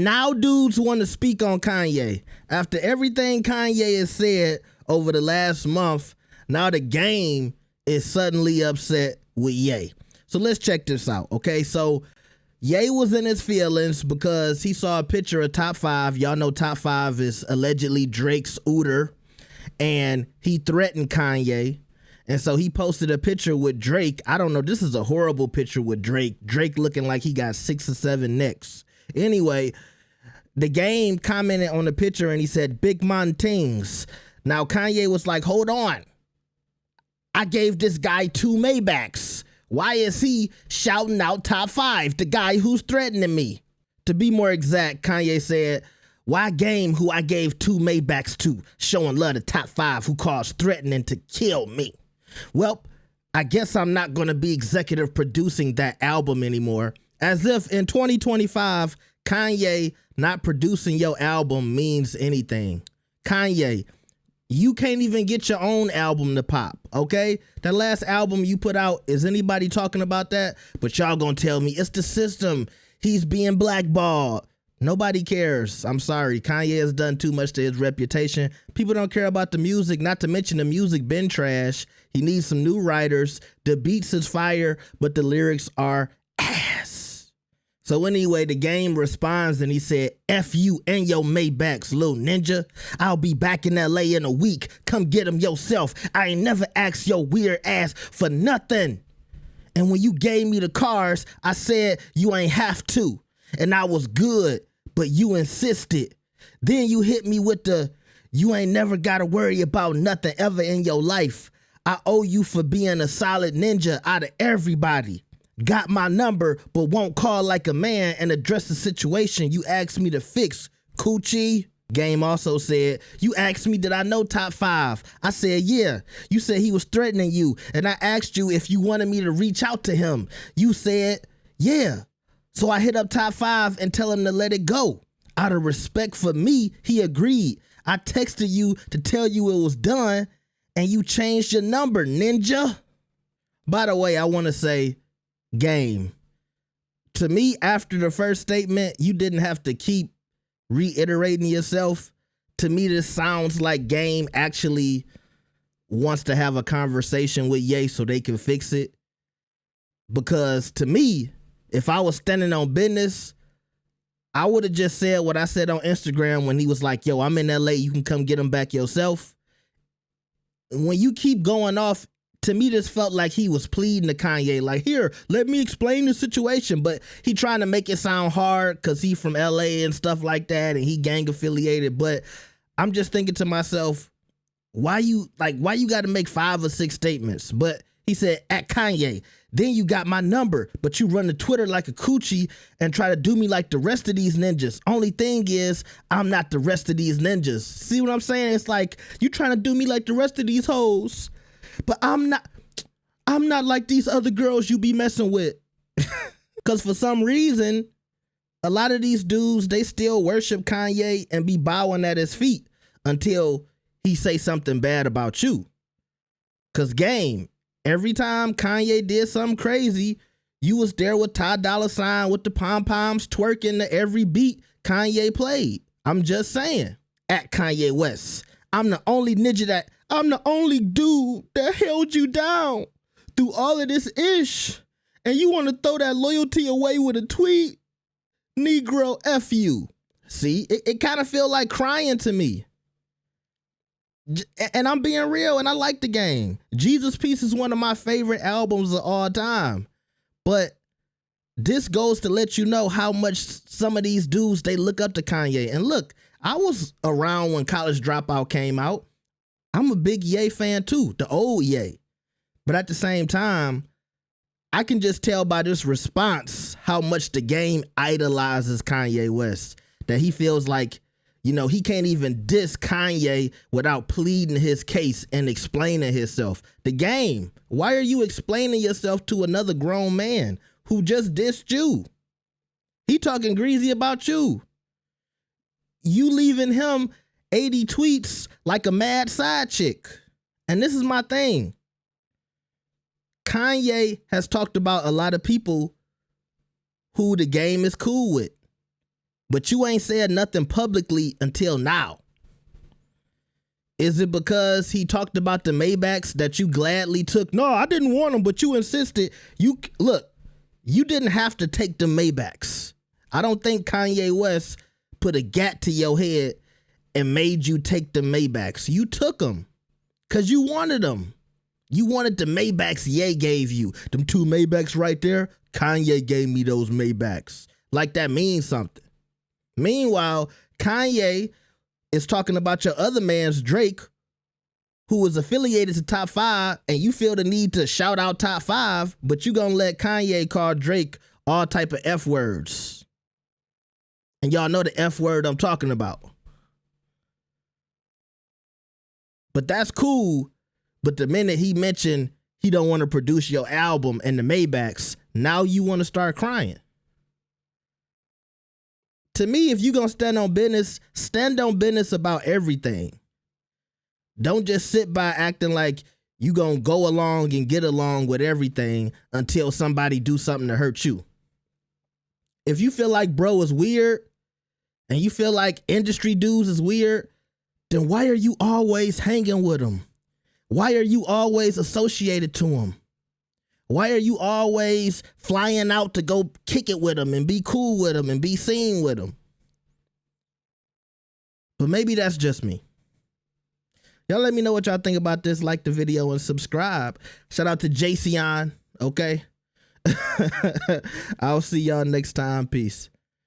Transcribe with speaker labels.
Speaker 1: now dudes want to speak on Kanye. After everything Kanye has said over the last month, now the game is suddenly upset with Ye. So let's check this out, okay? So Ye was in his feelings because he saw a picture of Top 5. Y'all know Top 5 is allegedly Drake's Ooter, and he threatened Kanye. And so he posted a picture with Drake. I don't know, this is a horrible picture with Drake. Drake looking like he got 6 or 7 necks. Anyway, the game commented on the picture and he said, big man things. Now Kanye was like, hold on. I gave this guy 2 Maybachs. Why is he shouting out Top 5, the guy who's threatening me? To be more exact, Kanye said, why game who I gave 2 Maybachs to, showing love to Top 5 who caused threatening to kill me? Well, I guess I'm not going to be executive producing that album anymore. As if in 2025, Kanye not producing your album means anything. Kanye, you can't even get your own album to pop, okay? That last album you put out, is anybody talking about that? But y'all gonna tell me it's the system. He's being blackballed. Nobody cares. I'm sorry. Kanye has done too much to his reputation. People don't care about the music, not to mention the music been trash. He needs some new writers. The beats is fire, but the lyrics are ass. So anyway, the game responds and he said, F you and your Maybachs, little ninja. I'll be back in LA in a week. Come get him yourself. I ain't never asked your weird ass for nothing. And when you gave me the cars, I said you ain't have to. And I was good, but you insisted. Then you hit me with the, you ain't never gotta worry about nothing ever in your life. I owe you for being a solid ninja out of everybody. Got my number, but won't call like a man and address the situation you asked me to fix, coochie. Game also said, you asked me did I know Top 5? I said, yeah. You said he was threatening you, and I asked you if you wanted me to reach out to him. You said, yeah. So I hit up Top 5 and tell him to let it go. Out of respect for me, he agreed. I texted you to tell you it was done, and you changed your number, ninja. By the way, I want to say, game. To me, after the first statement, you didn't have to keep reiterating yourself. To me, this sounds like Game actually wants to have a conversation with Ye so they can fix it. Because to me, if I was standing on business, I would have just said what I said on Instagram when he was like, yo, I'm in LA, you can come get him back yourself. When you keep going off, to me, this felt like he was pleading to Kanye, like, here, let me explain the situation. But he trying to make it sound hard because he from LA and stuff like that, and he gang affiliated. But I'm just thinking to myself, why you got to make 5 or 6 statements? But he said, at Kanye, then you got my number, but you run to Twitter like a coochie and try to do me like the rest of these ninjas. Only thing is, I'm not the rest of these ninjas. See what I'm saying? It's like, you trying to do me like the rest of these hoes. But I'm not like these other girls you be messing with. Because for some reason, a lot of these dudes, they still worship Kanye and be bowing at his feet until he say something bad about you. Because Game, every time Kanye did something crazy, you was there with Ty Dolla $ign with the pom-poms twerking to every beat Kanye played. I'm just saying. At Kanye West, I'm the only dude that held you down through all of this ish. And you want to throw that loyalty away with a tweet? Negro, F you. See, it kind of feel like crying to me. And I'm being real, and I like the Game. Jesus Piece is one of my favorite albums of all time. But this goes to let you know how much some of these dudes, they look up to Kanye. And look, I was around when College Dropout came out. I'm a big Ye fan too, the old Ye. But at the same time, I can just tell by this response how much the Game idolizes Kanye West. That he feels like, you know, he can't even diss Kanye without pleading his case and explaining himself. The Game, why are you explaining yourself to another grown man who just dissed you? He talking greasy about you. You leaving him 80 tweets like a mad side chick. And this is my thing. Kanye has talked about a lot of people who the Game is cool with. but you ain't said nothing publicly until now. Is it because he talked about the Maybachs that you gladly took? No, I didn't want them, but you insisted. Look, you didn't have to take the Maybachs. I don't think Kanye West put a gat to your head and made you take the Maybachs. You took them because you wanted them. You wanted the Maybachs Ye gave you. Them 2 Maybachs right there, Kanye gave me those Maybachs. Like that means something. Meanwhile, Kanye is talking about your other man's Drake, who was affiliated to Top 5, and you feel the need to shout out Top 5, but you gonna let Kanye call Drake all type of F words. And y'all know the F word I'm talking about. But that's cool. But the minute he mentioned he don't want to produce your album and the Maybachs, now you want to start crying. To me, if you gonna stand on business about everything. Don't just sit by acting like you gonna go along and get along with everything until somebody do something to hurt you. If you feel like bro is weird and you feel like industry dudes is weird, then why are you always hanging with them? Why are you always associated to them? Why are you always flying out to go kick it with them and be cool with them and be seen with them? But maybe that's just me. Y'all let me know what y'all think about this. Like the video and subscribe. Shout out to Jason, okay? I'll see y'all next time. Peace.